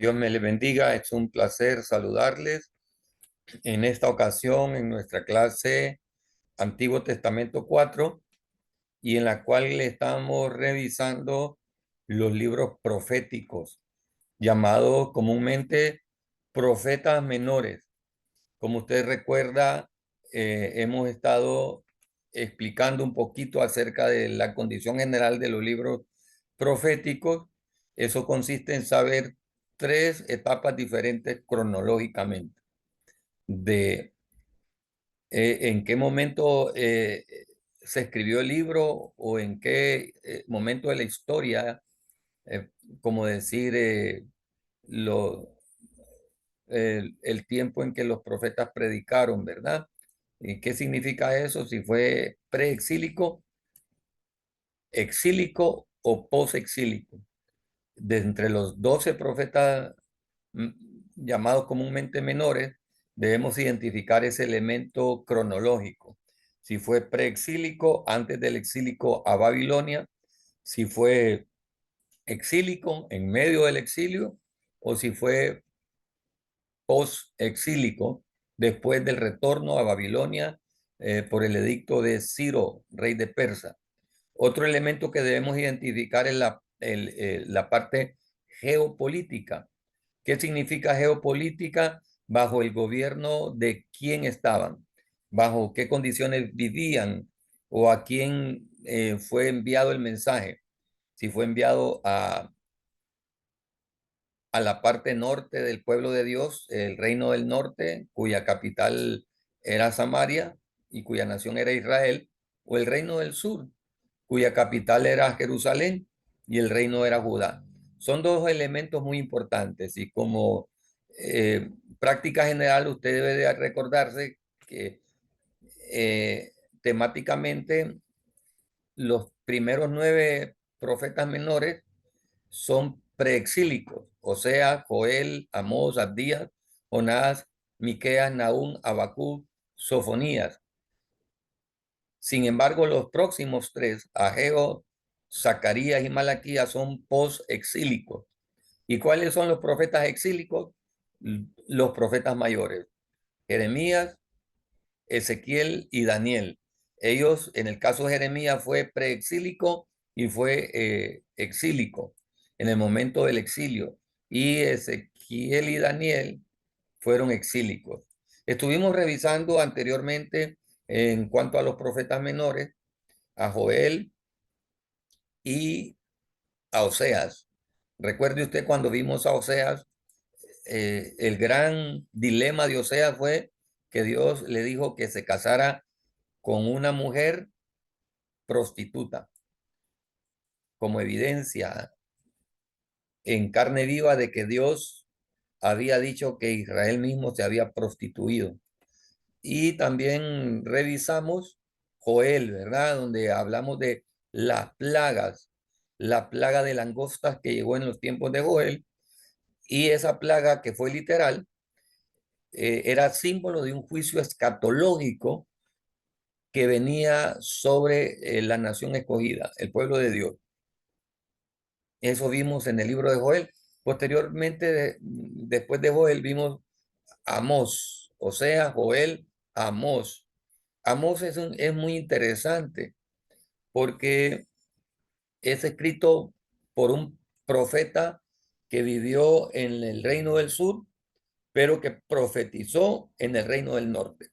Dios me les bendiga, es un placer saludarles en esta ocasión en nuestra clase Antiguo Testamento 4 y en la cual estamos revisando los libros proféticos, llamados comúnmente profetas menores. Como usted recuerda, hemos estado explicando un poquito acerca de la condición general de los libros proféticos. Eso consiste en saber tres etapas diferentes cronológicamente de en qué momento se escribió el libro o en qué momento de la historia, eh, como decir, lo, el tiempo en que los profetas predicaron, ¿verdad? ¿Y qué significa eso? Si fue preexílico, exílico o posexílico. De entre los 12 profetas mm, llamados comúnmente menores, debemos identificar ese elemento cronológico. Si fue preexílico, antes del exílico a Babilonia, si fue exílico, en medio del exilio, o si fue post-exílico, después del retorno a Babilonia por el edicto de Ciro, rey de Persa. Otro elemento que debemos identificar es la parte geopolítica. ¿Qué significa geopolítica? Bajo el gobierno de quién estaban, bajo qué condiciones vivían o a quién fue enviado el mensaje. Si fue enviado a la parte norte del pueblo de Dios, el reino del norte, cuya capital era Samaria y cuya nación era Israel, o el reino del sur, cuya capital era Jerusalén y el reino era Judá. Son dos elementos muy importantes y como práctica general usted debe de recordarse que temáticamente los primeros 9 profetas menores son preexílicos, o sea, Joel, Amós, Abdías, Jonás, Miqueas, Nahum, Habacuc, Sofonías. Sin embargo, los próximos 3, Ageo, Zacarías y Malaquías, son post-exílicos. ¿Y cuáles son los profetas exílicos? Los profetas mayores, Jeremías, Ezequiel y Daniel. Ellos, en el caso de Jeremías, fue preexílico y fue exílico en el momento del exilio. Y Ezequiel y Daniel fueron exílicos. Estuvimos revisando anteriormente en cuanto a los profetas menores, a Joel y a Oseas. Recuerde usted cuando vimos a Oseas, el gran dilema de Oseas fue que Dios le dijo que se casara con una mujer prostituta, como evidencia en carne viva de que Dios había dicho que Israel mismo se había prostituido. Y también revisamos Joel, ¿verdad? Donde hablamos de las plagas, la plaga de langostas que llegó en los tiempos de Joel, y esa plaga que fue literal, era símbolo de un juicio escatológico que venía sobre la nación escogida, el pueblo de Dios. Eso vimos en el libro de Joel. Posteriormente, después de Joel, vimos Amós, o sea, Joel, Amós. Amós es muy interesante porque es escrito por un profeta que vivió en el reino del sur, pero que profetizó en el reino del norte.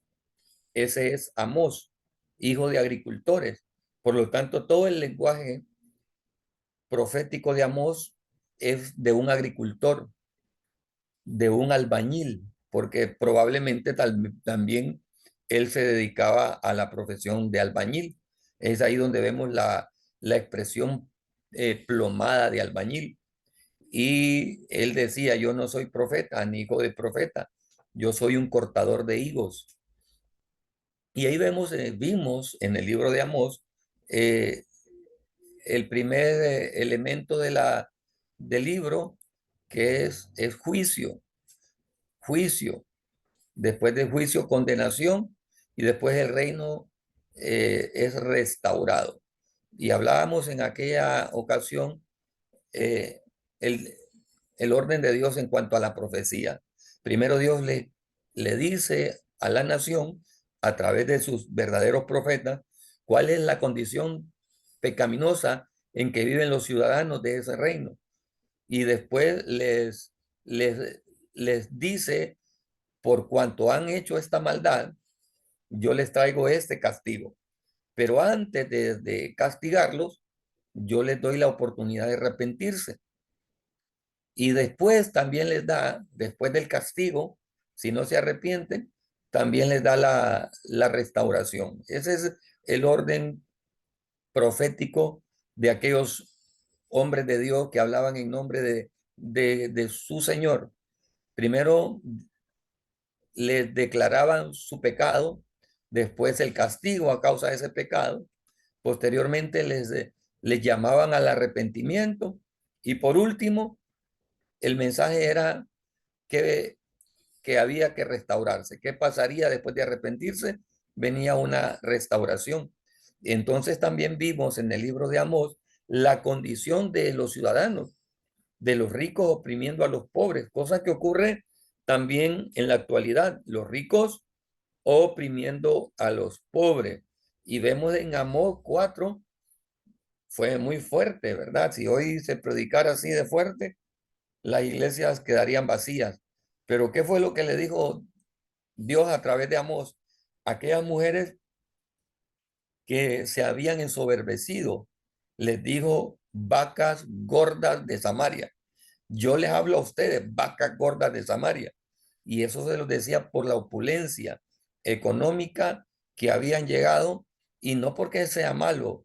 Ese es Amós, hijo de agricultores. Por lo tanto, todo el lenguaje profético de Amós es de un agricultor, de un albañil, porque probablemente también él se dedicaba a la profesión de albañil. Es ahí donde vemos la expresión plomada de albañil. Y él decía, yo no soy profeta ni hijo de profeta, yo soy un cortador de higos. Y ahí vimos en el libro de Amós eh, el primer elemento del libro, que es juicio, juicio. Después del juicio, condenación, y después el reino es restaurado. Y hablábamos en aquella ocasión, eh, el, el orden de Dios en cuanto a la profecía. Primero Dios le dice a la nación, a través de sus verdaderos profetas, cuál es la condición pecaminosa en que viven los ciudadanos de ese reino. Y después les, les dice, por cuanto han hecho esta maldad, yo les traigo este castigo. Pero antes de castigarlos, yo les doy la oportunidad de arrepentirse. Y después también les da, después del castigo, si no se arrepienten, también les da la restauración. Ese es el orden profético de aquellos hombres de Dios que hablaban en nombre de su Señor. Primero les declaraban su pecado, después el castigo a causa de ese pecado, posteriormente les llamaban al arrepentimiento y por último el mensaje era que, que había que restaurarse. ¿Qué pasaría después de arrepentirse? Venía una restauración. Entonces también vimos en el libro de Amós la condición de los ciudadanos, de los ricos oprimiendo a los pobres, cosa que ocurre también en la actualidad, los ricos oprimiendo a los pobres. Y vemos en Amós 4, fue muy fuerte, ¿verdad? Si hoy se predicara así de fuerte, las iglesias quedarían vacías. Pero ¿qué fue lo que le dijo Dios a través de Amós? Aquellas mujeres que se habían ensoberbecido, les dijo vacas gordas de Samaria. Yo les hablo a ustedes, vacas gordas de Samaria. Y eso se los decía por la opulencia económica que habían llegado y no porque sea malo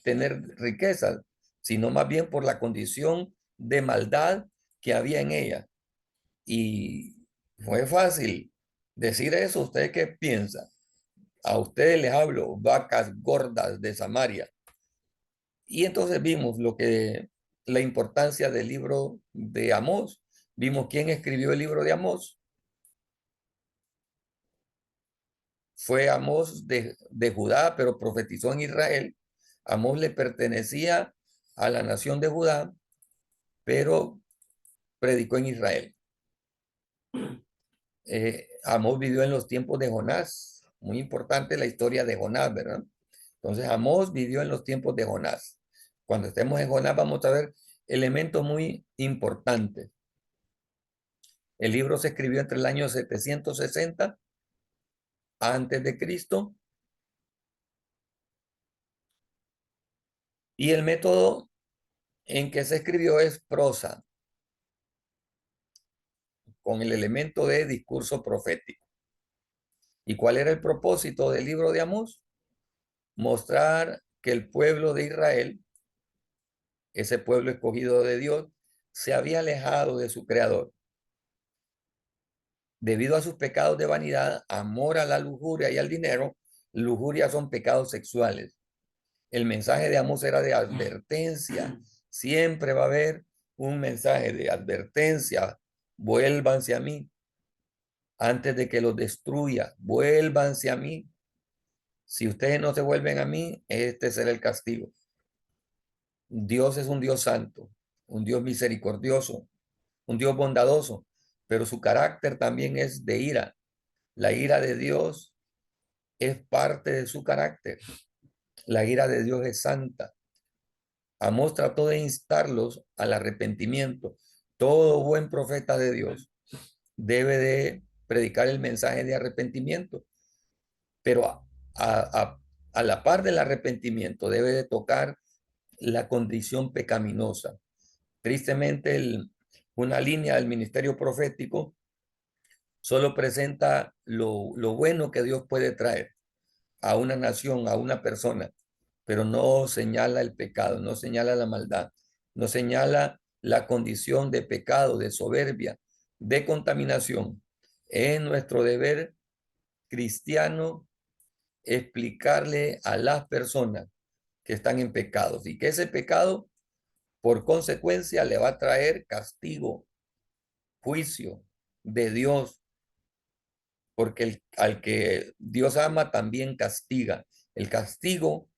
tener riquezas, sino más bien por la condición de maldad que había en ella. Y fue fácil decir eso. ¿Usted qué piensa? A ustedes les hablo, vacas gordas de Samaria. Y entonces vimos la importancia del libro de Amós. Vimos quién escribió el libro de Amós. Fue Amós de Judá, pero profetizó en Israel. Amós le pertenecía a la nación de Judá, pero predicó en Israel. Amós vivió en los tiempos de Jonás. Muy importante la historia de Jonás, ¿verdad? Entonces Amós vivió en los tiempos de Jonás. Cuando estemos en Jonás vamos a ver elementos muy importantes. El libro se escribió entre el año 760 antes de Cristo y el método en que se escribió es prosa, con el elemento de discurso profético. ¿Y cuál era el propósito del libro de Amós? Mostrar que el pueblo de Israel, ese pueblo escogido de Dios, se había alejado de su creador. Debido a sus pecados de vanidad, amor a la lujuria y al dinero, lujuria son pecados sexuales. El mensaje de Amós era de advertencia. Siempre va a haber un mensaje de advertencia. Vuélvanse a mí antes de que los destruya. Vuélvanse a mí. Si ustedes no se vuelven a mí, este será el castigo. Dios es un Dios santo, un Dios misericordioso, un Dios bondadoso, pero su carácter también es de ira. La ira de Dios es parte de su carácter. La ira de Dios es santa. Amós trató de instarlos al arrepentimiento. Todo buen profeta de Dios debe de predicar el mensaje de arrepentimiento, pero a la par del arrepentimiento debe de tocar la condición pecaminosa. Tristemente, una línea del ministerio profético solo presenta lo bueno que Dios puede traer a una nación, a una persona, pero no señala el pecado, no señala la maldad, no señala la condición de pecado, de soberbia, de contaminación. Es nuestro deber cristiano explicarle a las personas que están en pecados y que ese pecado, por consecuencia, le va a traer castigo, juicio de Dios, porque al que Dios ama también castiga. El castigo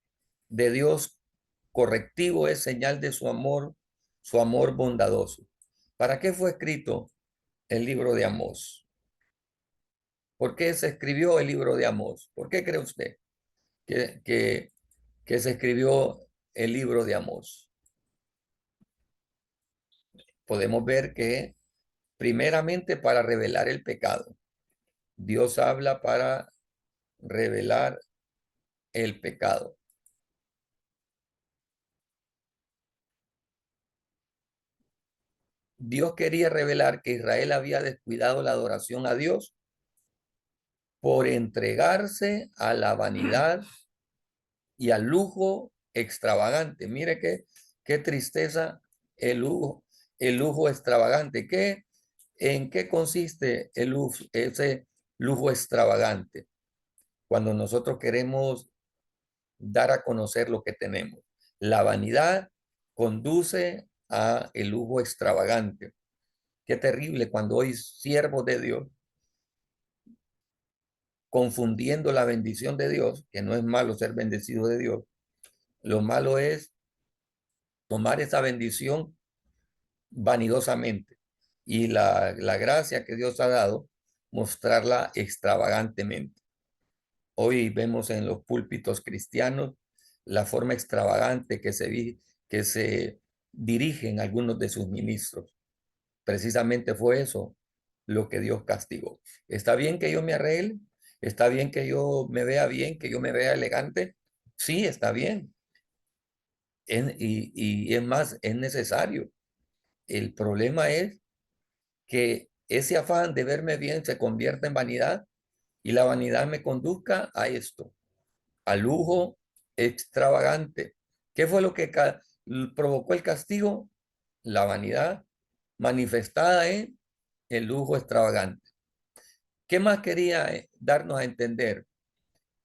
de Dios correctivo es señal de su amor bondadoso. ¿Para qué fue escrito el libro de Amós? ¿Por qué se escribió el libro de Amós? ¿Por qué cree usted que, que, que se escribió el libro de Amós? Podemos ver que primeramente para revelar el pecado. Dios habla para revelar el pecado. Dios quería revelar que Israel había descuidado la adoración a Dios por entregarse a la vanidad y al lujo extravagante. Mire qué tristeza el lujo extravagante. ¿En qué consiste ese lujo extravagante? Cuando nosotros queremos dar a conocer lo que tenemos. La vanidad conduce a el lujo extravagante. Qué terrible cuando hoy siervos de Dios, confundiendo la bendición de Dios, que no es malo ser bendecido de Dios, lo malo es tomar esa bendición vanidosamente y la gracia que Dios ha dado, mostrarla extravagantemente. Hoy vemos en los púlpitos cristianos la forma extravagante que se dirigen algunos de sus ministros. Precisamente fue eso lo que Dios castigó. Está bien que yo me arregle, está bien que yo me vea bien, que yo me vea elegante. Sí, está bien. Y es más, es necesario. El problema es que ese afán de verme bien se convierta en vanidad y la vanidad me conduzca a esto, al lujo extravagante. ¿Qué fue lo que provocó el castigo? La vanidad manifestada en el lujo extravagante. ¿Qué más quería darnos a entender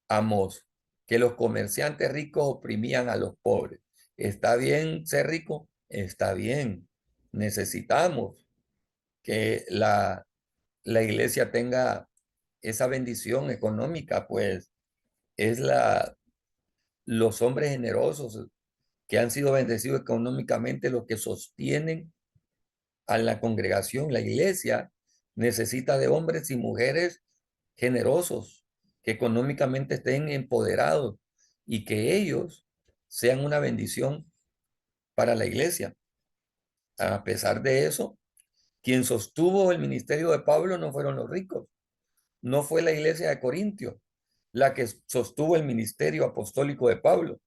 Amós? Que los comerciantes ricos oprimían a los pobres. ¿Está bien ser rico? Está bien. Necesitamos que la iglesia tenga esa bendición económica, pues es los hombres generosos que han sido bendecidos económicamente los que sostienen a la congregación. La iglesia necesita de hombres y mujeres generosos, que económicamente estén empoderados y que ellos sean una bendición para la iglesia. A pesar de eso, quien sostuvo el ministerio de Pablo no fueron los ricos, no fue la iglesia de Corintios la que sostuvo el ministerio apostólico de Pablo.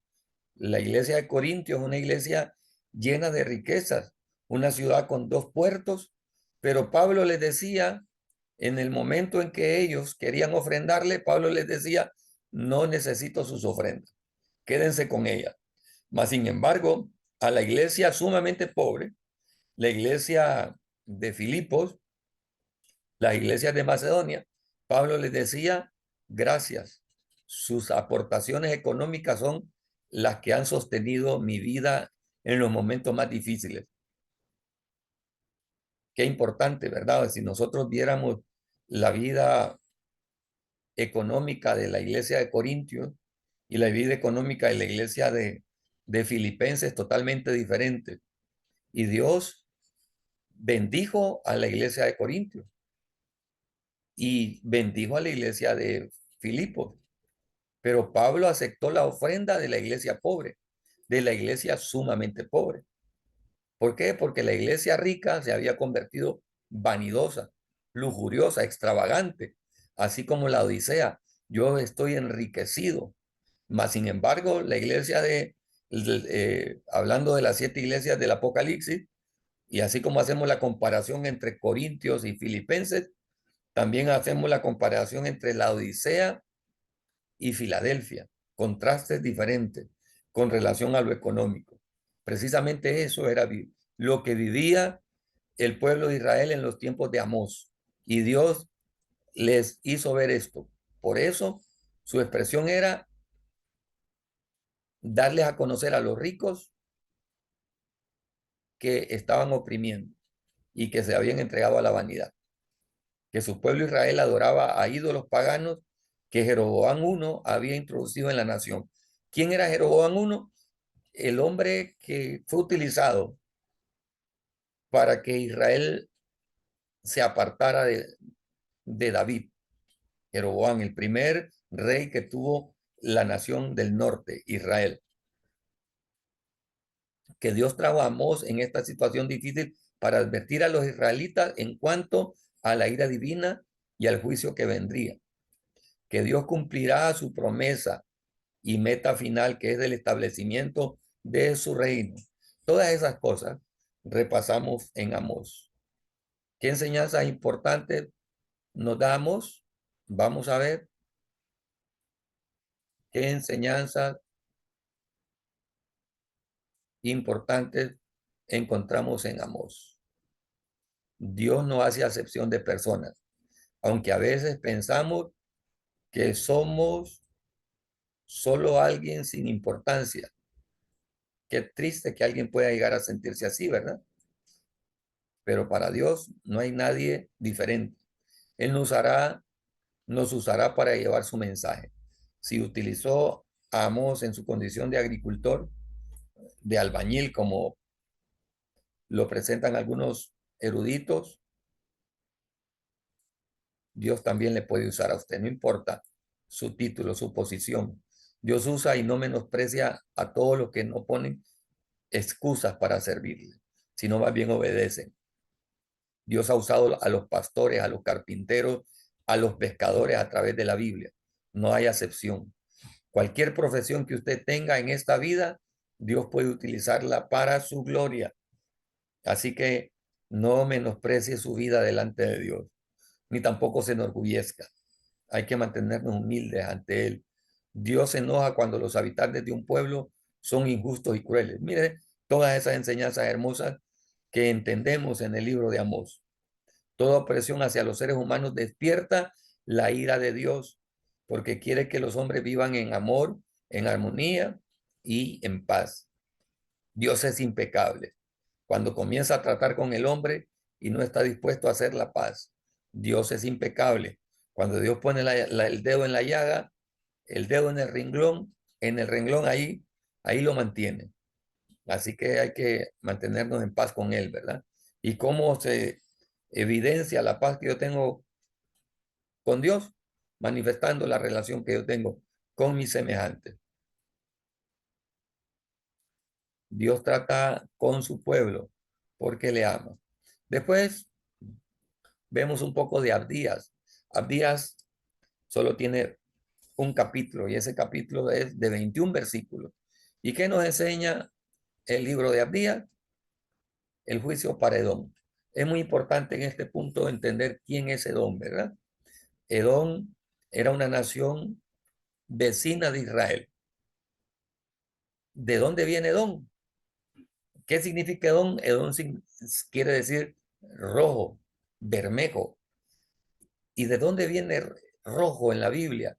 La iglesia de Corintios es una iglesia llena de riquezas, una ciudad con dos puertos, pero Pablo les decía, en el momento en que ellos querían ofrendarle, Pablo les decía, no necesito sus ofrendas, quédense con ellas. Mas, sin embargo, a la iglesia sumamente pobre, la iglesia de Filipos, las iglesias de Macedonia, Pablo les decía, gracias, sus aportaciones económicas son las que han sostenido mi vida en los momentos más difíciles. Qué importante, ¿verdad? Si nosotros viéramos la vida económica de la iglesia de Corintios y la vida económica de la iglesia de Filipenses, totalmente diferente. Y Dios bendijo a la iglesia de Corintios y bendijo a la iglesia de Filipos. Pero Pablo aceptó la ofrenda de la iglesia pobre, de la iglesia sumamente pobre. ¿Por qué? Porque la iglesia rica se había convertido vanidosa, lujuriosa, extravagante, así como la Odisea. Yo estoy enriquecido. Mas, sin embargo, la iglesia hablando de las 7 iglesias del Apocalipsis, y así como hacemos la comparación entre Corintios y Filipenses, también hacemos la comparación entre la Odisea y Filadelfia, contrastes diferentes con relación a lo económico. Precisamente eso era lo que vivía el pueblo de Israel en los tiempos de Amós. Y Dios les hizo ver esto. Por eso su expresión era darles a conocer a los ricos que estaban oprimiendo y que se habían entregado a la vanidad. Que su pueblo Israel adoraba a ídolos paganos que Jeroboam I había introducido en la nación. ¿Quién era Jeroboam I? El hombre que fue utilizado para que Israel se apartara de David, Jeroboam, el primer rey que tuvo la nación del norte, Israel. Que Dios trajo a Amós en esta situación difícil para advertir a los israelitas en cuanto a la ira divina y al juicio que vendría. Que Dios cumplirá su promesa y meta final, que es el establecimiento de su reino. Todas esas cosas repasamos en Amós. ¿Qué enseñanzas importantes nos damos? Vamos a ver qué enseñanzas importantes encontramos en Amós. Dios no hace acepción de personas, aunque a veces pensamos que somos solo alguien sin importancia. Qué triste que alguien pueda llegar a sentirse así, ¿verdad? Pero para Dios no hay nadie diferente. Él nos usará para llevar su mensaje. Si utilizó a Amós en su condición de agricultor, de albañil, como lo presentan algunos eruditos, Dios también le puede usar a usted, no importa su título, su posición. Dios usa y no menosprecia a todos los que no ponen excusas para servirle, sino más bien obedecen. Dios ha usado a los pastores, a los carpinteros, a los pescadores a través de la Biblia. No hay acepción. Cualquier profesión que usted tenga en esta vida, Dios puede utilizarla para su gloria. Así que no menosprecie su vida delante de Dios, ni tampoco se enorgullezca. Hay que mantenernos humildes ante Él. Dios se enoja cuando los habitantes de un pueblo son injustos y crueles. Mire todas esas enseñanzas hermosas que entendemos en el libro de Amós. Toda opresión hacia los seres humanos despierta la ira de Dios, porque quiere que los hombres vivan en amor, en armonía y en paz. Dios es impecable. Cuando comienza a tratar con el hombre y no está dispuesto a hacer la paz, Dios es impecable. Cuando Dios pone el dedo en la llaga, el dedo en el renglón ahí lo mantiene. Así que hay que mantenernos en paz con Él, ¿verdad? ¿Y cómo se evidencia la paz que yo tengo con Dios? Manifestando la relación que yo tengo con mis semejantes. Dios trata con su pueblo porque le ama. Después vemos un poco de Abdías. Abdías solo tiene un capítulo y ese capítulo es de 21 versículos. ¿Y qué nos enseña el libro de Abdías? El juicio para Edom. Es muy importante en este punto entender quién es Edom, ¿verdad? Edom era una nación vecina de Israel. ¿De dónde viene Edom? ¿Qué significa Edom? Edom quiere decir rojo, bermejo. ¿Y de dónde viene rojo en la Biblia?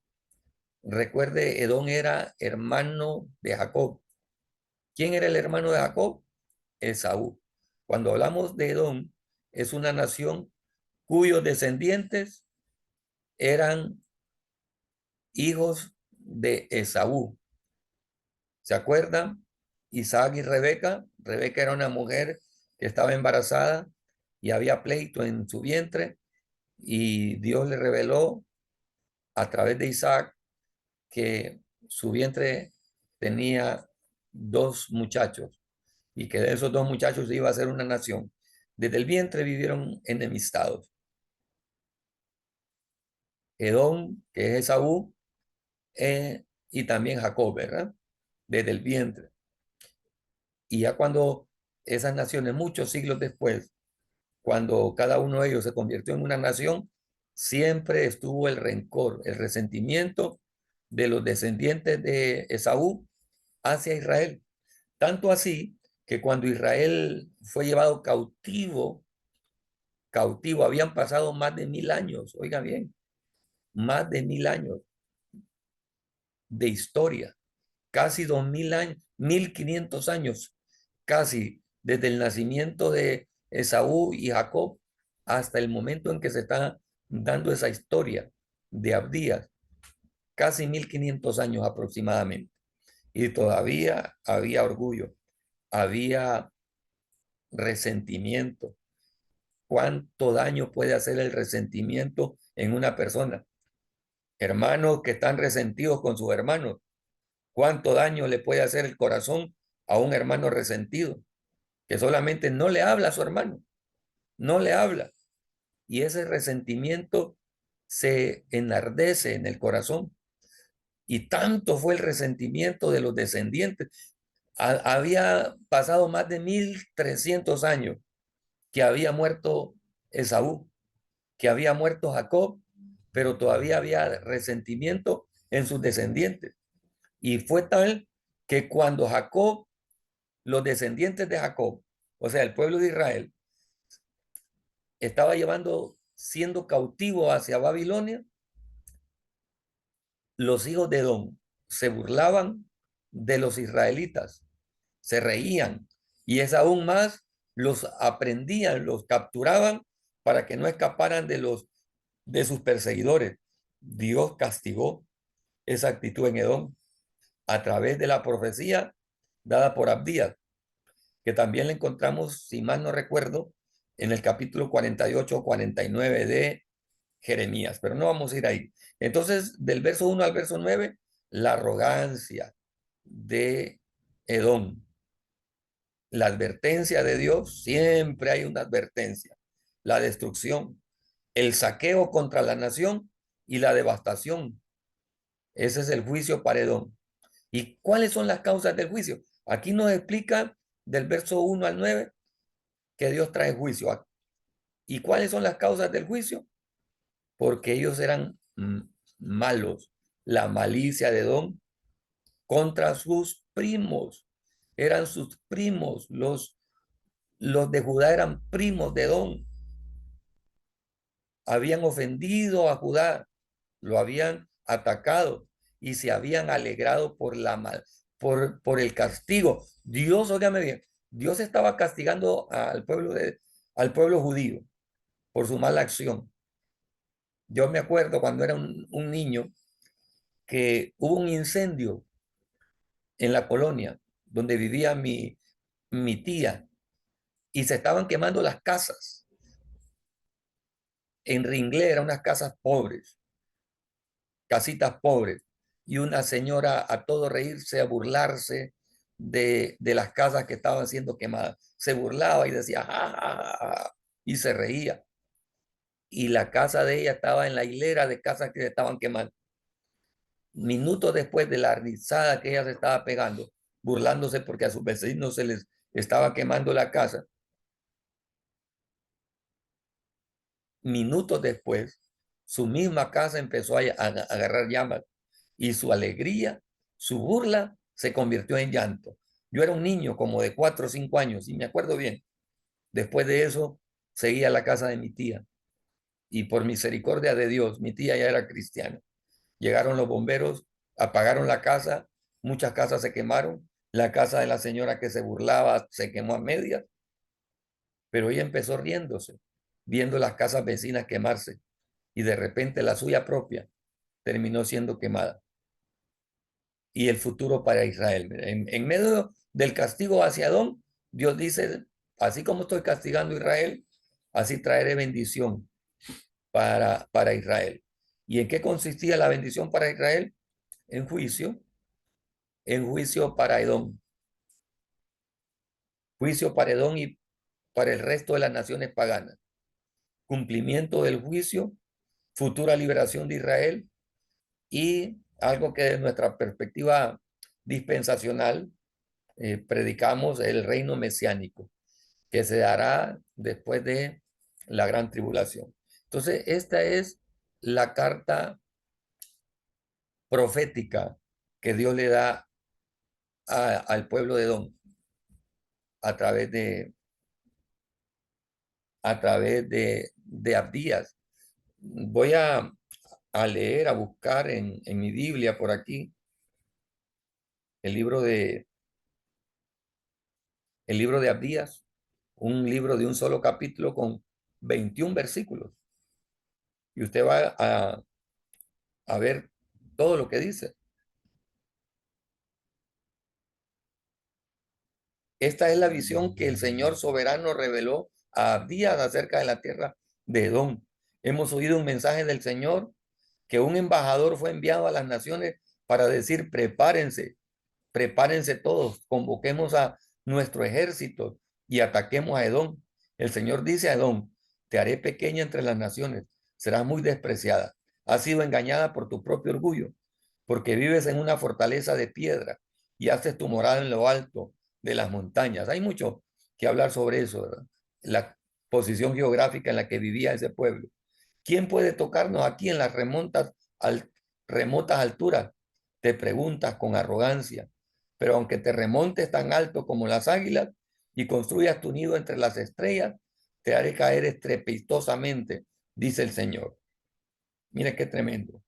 Recuerde, Edom era hermano de Jacob. ¿Quién era el hermano de Jacob? Esaú. Cuando hablamos de Edom, es una nación cuyos descendientes eran hijos de Esaú. ¿Se acuerdan? Isaac y Rebeca. Rebeca era una mujer que estaba embarazada y había pleito en su vientre y Dios le reveló a través de Isaac que su vientre tenía dos muchachos y que de esos dos muchachos iba a ser una nación. Desde el vientre vivieron enemistados. Edom, que es Esaú, y también Jacob, ¿verdad? Desde el vientre. Y ya cuando esas naciones, muchos siglos después, cuando cada uno de ellos se convirtió en una nación, siempre estuvo el rencor, el resentimiento de los descendientes de Esaú hacia Israel. Tanto así que cuando Israel fue llevado cautivo, habían pasado más de 1000 años, oiga bien, más de 1000 años de historia, casi 2000 años, 1500 años, casi desde el nacimiento de Esaú y Jacob hasta el momento en que se está dando esa historia de Abdías, casi 1500 años aproximadamente. Y todavía había orgullo, había resentimiento. ¿Cuánto daño puede hacer el resentimiento en una persona? Hermanos que están resentidos con sus hermanos, ¿cuánto daño le puede hacer el corazón a un hermano resentido que solamente no le habla a su hermano? No le habla. Y ese resentimiento se enardece en el corazón. Y tanto fue el resentimiento de los descendientes. Había pasado más de 1300 años que había muerto Esaú, que había muerto Jacob, pero todavía había resentimiento en sus descendientes. Y fue tal que cuando Jacob, los descendientes de Jacob, o sea, el pueblo de Israel, estaba siendo cautivo hacia Babilonia, los hijos de Edom se burlaban de los israelitas, se reían y es aún más, los aprendían, los capturaban para que no escaparan de sus perseguidores. Dios castigó esa actitud en Edom a través de la profecía dada por Abdías, que también la encontramos, si mal no recuerdo, en el capítulo 48 o 49 de Jeremías, pero no vamos a ir ahí. Entonces, del verso 1 al verso 9, la arrogancia de Edom, la advertencia de Dios, siempre hay una advertencia, la destrucción, el saqueo contra la nación y la devastación. Ese es el juicio para Edom. ¿Y cuáles son las causas del juicio? Aquí nos explica del verso 1 al 9 que Dios trae juicio. ¿Y cuáles son las causas del juicio? Porque ellos eran malos. La malicia de Edom contra sus primos. Eran sus primos. Los de Judá eran primos de Edom. Habían ofendido a Judá, lo habían atacado y se habían alegrado por el castigo. Dios, óigame bien, Dios estaba castigando al pueblo judío por su mala acción. Yo me acuerdo cuando era un niño que hubo un incendio en la colonia donde vivía mi tía y se estaban quemando las casas. En Ringlé eran unas casas pobres, casitas pobres, y una señora a todo reírse, a burlarse de las casas que estaban siendo quemadas. Se burlaba y decía, ja, ja, ja, ja", y se reía. Y la casa de ella estaba en la hilera de casas que se estaban quemando. Minutos después de la risada que ella se estaba pegando, burlándose porque a sus vecinos se les estaba quemando la casa, minutos después, su misma casa empezó a agarrar llamas y su alegría, su burla, se convirtió en llanto. Yo era un niño como de 4 o 5 años y me acuerdo bien. Después de eso, seguí a la casa de mi tía y por misericordia de Dios, mi tía ya era cristiana. Llegaron los bomberos, apagaron la casa, muchas casas se quemaron, la casa de la señora que se burlaba se quemó a medias, pero ella empezó riéndose, viendo las casas vecinas quemarse y de repente la suya propia terminó siendo quemada. Y el futuro para Israel. En medio del castigo hacia Adón, Dios dice, así como estoy castigando a Israel, así traeré bendición para Israel. ¿Y en qué consistía la bendición para Israel? En juicio, en juicio para Edom, juicio para Edom y para el resto de las naciones paganas, cumplimiento del juicio, futura liberación de Israel y algo que de nuestra perspectiva dispensacional predicamos el reino mesiánico, que se dará después de la gran tribulación. Entonces, esta es la carta profética que Dios le da al pueblo de Edom a través de Abdías. Voy a leer, a buscar en mi Biblia por aquí el libro de, el libro de Abdías, un libro de un solo capítulo con 21 versículos. Y usted va a ver todo lo que dice. Esta es la visión que el Señor soberano reveló a Abdías acerca de la tierra de Edom. Hemos oído un mensaje del Señor que un embajador fue enviado a las naciones para decir, prepárense, prepárense todos, convoquemos a nuestro ejército y ataquemos a Edom. El Señor dice a Edom, te haré pequeña entre las naciones, serás muy despreciada. Has sido engañada por tu propio orgullo, porque vives en una fortaleza de piedra y haces tu morada en lo alto de las montañas. Hay mucho que hablar sobre eso, ¿verdad? La posición geográfica en la que vivía ese pueblo. ¿Quién puede tocarnos aquí en las remotas alturas? Te preguntas con arrogancia. Pero aunque te remontes tan alto como las águilas y construyas tu nido entre las estrellas, te haré caer estrepitosamente, dice el Señor. Mira qué tremendo.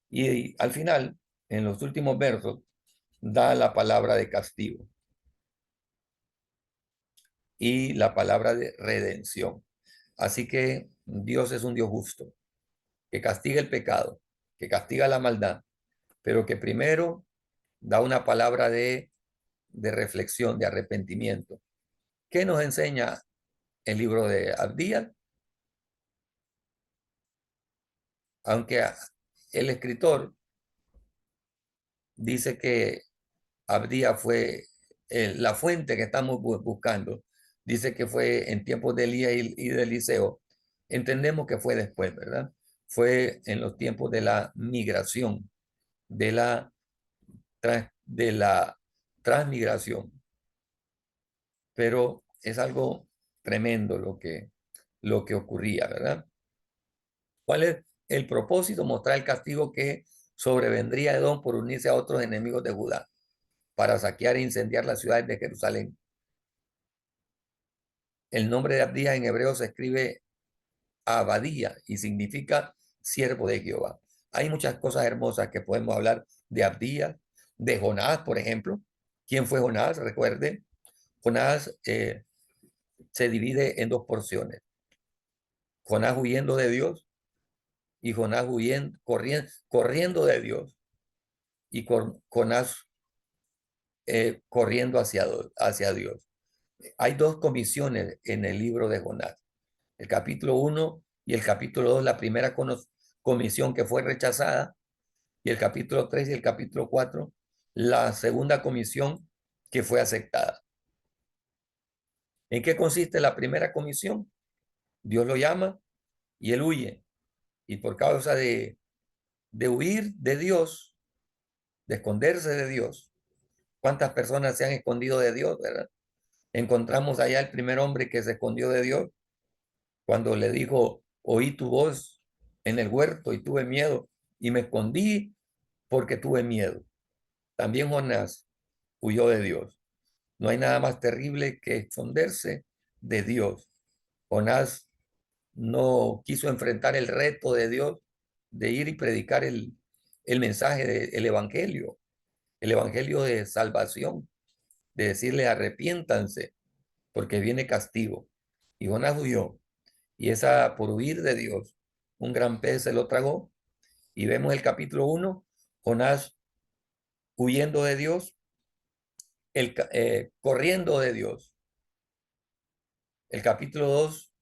Y al final, en los últimos versos, da la palabra de castigo y la palabra de redención. Así que Dios es un Dios justo, que castiga el pecado, que castiga la maldad, pero que primero da una palabra de reflexión, de arrepentimiento. ¿Qué nos enseña el libro de Abdías? Aunque el escritor dice que Abdías fue la fuente que estamos buscando, dice que fue en tiempos de Elías y de Eliseo, entendemos que fue después, ¿verdad? Fue en los tiempos de la migración, de la transmigración, pero es algo tremendo lo que ocurría, ¿verdad? ¿Cuál es el propósito? Mostrar el castigo que sobrevendría a Edom por unirse a otros enemigos de Judá para saquear e incendiar las ciudades de Jerusalén. El nombre de Abdías en hebreo se escribe Abadía y significa siervo de Jehová. Hay muchas cosas hermosas que podemos hablar de Abdías, de Jonás, por ejemplo. ¿Quién fue Jonás? Recuerde, Jonás se divide en dos porciones. Jonás huyendo de Dios y Jonás huyendo, corriendo de Dios y Jonás corriendo hacia Dios. Hay dos comisiones en el libro de Jonás. El capítulo 1 y el capítulo 2, la primera comisión que fue rechazada, y el capítulo 3 y el capítulo 4, la segunda comisión que fue aceptada. ¿En qué consiste la primera comisión? Dios lo llama y él huye. Y por causa de huir de Dios, de esconderse de Dios, ¿cuántas personas se han escondido de Dios, verdad? Encontramos allá el primer hombre que se escondió de Dios cuando le dijo, oí tu voz en el huerto y tuve miedo y me escondí porque tuve miedo. También Jonás huyó de Dios. No hay nada más terrible que esconderse de Dios. Jonás no quiso enfrentar el reto de Dios de ir y predicar el mensaje del el evangelio de salvación, de decirle arrepiéntanse porque viene castigo. Y Jonás huyó. Y esa por huir de Dios, un gran pez se lo tragó. Y vemos el capítulo 1, Jonás huyendo de Dios, corriendo de Dios. El capítulo 2,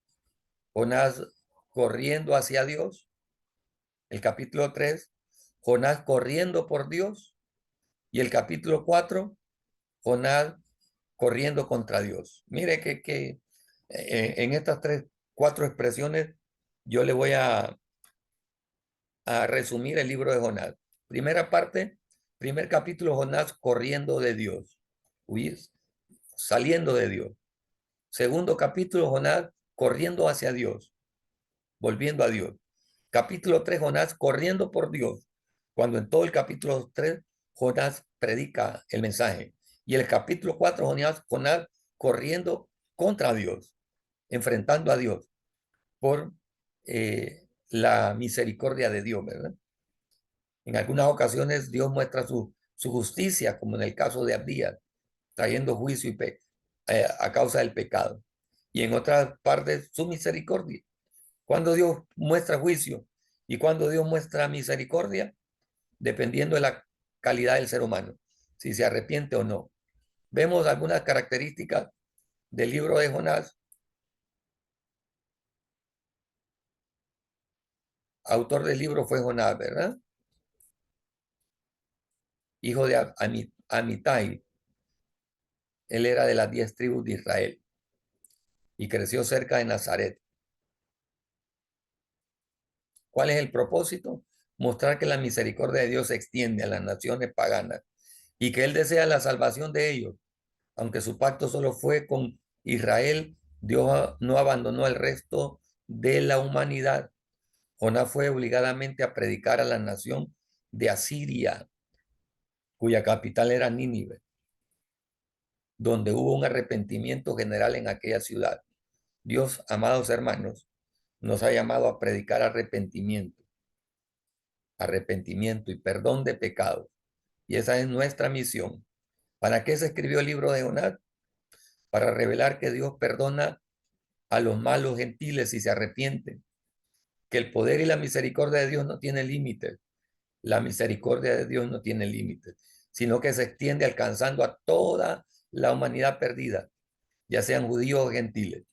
Jonás corriendo hacia Dios. El capítulo 3, Jonás corriendo por Dios. Y el capítulo 4, Jonás corriendo contra Dios. Mire que en estas cuatro expresiones yo le voy a resumir el libro de Jonás. Primera parte, primer capítulo, Jonás corriendo de Dios, saliendo de Dios. Segundo capítulo, Jonás corriendo hacia Dios, volviendo a Dios. Capítulo 3, Jonás corriendo por Dios, cuando en todo el capítulo 3, Jonás predica el mensaje. Y el capítulo 4, Jonás corriendo contra Dios, enfrentando a Dios por la misericordia de Dios, ¿verdad? En algunas ocasiones Dios muestra su justicia, como en el caso de Abdías, trayendo juicio a causa del pecado. Y en otras partes su misericordia. Cuando Dios muestra juicio y cuando Dios muestra misericordia, dependiendo de la calidad del ser humano, si se arrepiente o no. Vemos algunas características del libro de Jonás. Autor del libro fue Jonás, ¿verdad? Hijo de Amitai. Él era de las 10 tribus de Israel y creció cerca de Nazaret. ¿Cuál es el propósito? Mostrar que la misericordia de Dios se extiende a las naciones paganas y que Él desea la salvación de ellos. Aunque su pacto solo fue con Israel, Dios no abandonó al resto de la humanidad. Jonás fue obligadamente a predicar a la nación de Asiria, cuya capital era Nínive, donde hubo un arrepentimiento general en aquella ciudad. Dios, amados hermanos, nos ha llamado a predicar arrepentimiento y perdón de pecados. Y esa es nuestra misión. ¿Para qué se escribió el libro de Jonás? Para revelar que Dios perdona a los malos gentiles si se arrepienten, que el poder y la misericordia de Dios no tiene límites. La misericordia de Dios no tiene límites, sino que se extiende alcanzando a toda la humanidad perdida, ya sean judíos o gentiles.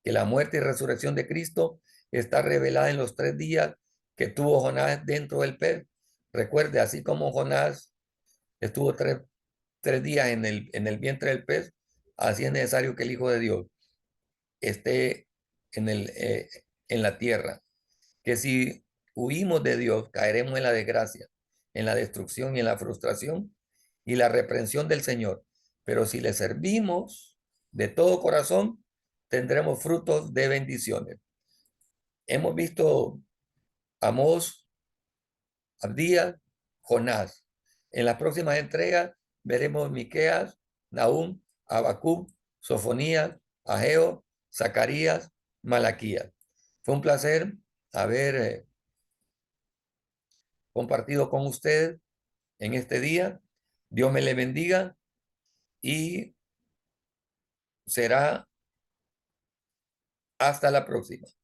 Que la muerte y resurrección de Cristo está revelada en los 3 días que tuvo Jonás dentro del pez. Recuerde, así como Jonás estuvo tres días en el vientre del pez, así es necesario que el Hijo de Dios esté en la tierra. Que si huimos de Dios, caeremos en la desgracia, en la destrucción y en la frustración y la reprensión del Señor. Pero si le servimos de todo corazón, tendremos frutos de bendiciones. Hemos visto Amós, Abdías, Jonás. En las próximas entregas veremos Miqueas, Nahum, Habacuc, Sofonías, Ageo, Zacarías, Malaquías. Fue un placer haber compartido con ustedes en este día. Dios me le bendiga y será hasta la próxima.